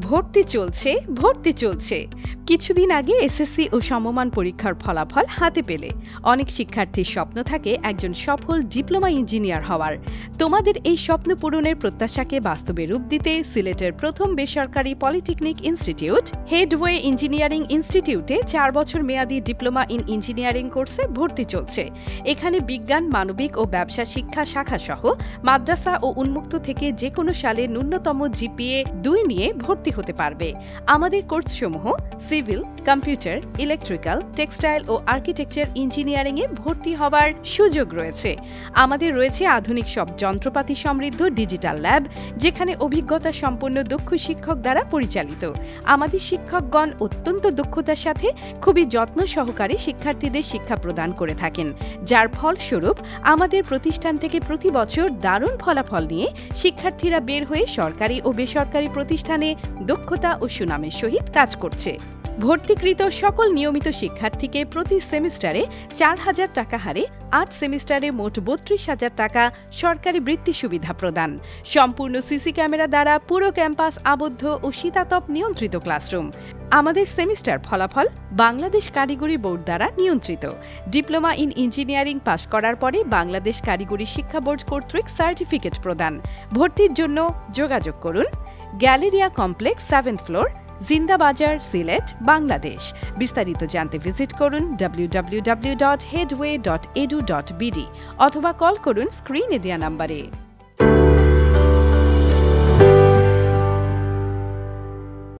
ভর্তি চলছে। কিছুদিন আগে এসএসসি ও সমমান পরীক্ষার ফলাফল হাতে পেলে অনেক শিক্ষার্থীর স্বপ্ন থাকে একজন সফল ডিপ্লোমা ইঞ্জিনিয়ার হওয়ার। তোমাদের এই স্বপ্ন পূরণের প্রত্যাশাকে বাস্তবে রূপ দিতে সিলেটের প্রথম বেসরকারি পলিটেকনিক ইনস্টিটিউট হেডওয়ে ইঞ্জিনিয়ারিং ইনস্টিটিউটে 4 বছর মেয়াদী ডিপ্লোমা ইন ইঞ্জিনিয়ারিং কোর্সে ভর্তি চলছে। এখানে বিজ্ঞান, মানবিক ও ব্যবসা শিক্ষা শাখা সহ মাদ্রাসা ও উন্মুক্ত থেকে যে কোনো সালে ন্যূনতম জিপিএ 2 নিয়ে ভর্তি হতে পারবে। আমাদের কোর্সসমূহ সিভিল, কম্পিউটার, ইলেকট্রিক্যাল, টেক্সটাইল ও আর্কিটেকচার ইঞ্জিনিয়ারিংয়ে ভর্তি হওয়ার সুযোগ রয়েছে। আমাদের রয়েছে আধুনিক সব যন্ত্রপাতি সমৃদ্ধ ডিজিটাল ল্যাব, যেখানে অভিজ্ঞতা সম্পন্ন দক্ষ শিক্ষক দ্বারা পরিচালিত। আমাদের শিক্ষকগণ অত্যন্ত দক্ষতার সাথে খুবই যত্ন সহকারে শিক্ষার্থীদের শিক্ষা প্রদান করে থাকেন, যার ফলস্বরূপ আমাদের প্রতিষ্ঠান থেকে প্রতি বছর দারুণ ফলাফল নিয়ে শিক্ষার্থীরা বের হয়ে সরকারি ও বেসরকারি প্রতিষ্ঠানে দক্ষতা ও সুনামের সহিত কাজ করছে। ভর্তিকৃত সকল নিয়মিত শিক্ষার্থীকে প্রতি সেমিস্টারে 4,000 টাকা হারে 8 সেমিস্টারে মোট 32,000 টাকা সরকারি বৃত্তি সুবিধা প্রদান। সম্পূর্ণ সিসি ক্যামেরা দ্বারা পুরো ক্যাম্পাস আবদ্ধ ও শীতাতপ নিয়ন্ত্রিত ক্লাসরুম। আমাদের সেমিস্টার ফলাফল বাংলাদেশ কারিগরি বোর্ড দ্বারা নিয়ন্ত্রিত। ডিপ্লোমা ইন ইঞ্জিনিয়ারিং পাশ করার পরে বাংলাদেশ কারিগরি শিক্ষা বোর্ড কর্তৃক সার্টিফিকেট প্রদান। ভর্তির জন্য যোগাযোগ করুন galleria complex 7th floor, Zindabazar, Sylhet, Bangladesh. বিস্তারিত জানতে ভিজিট করুন www.headway.edu.bd অথবা কল করুন স্ক্রিনে দেয়া নম্বরে।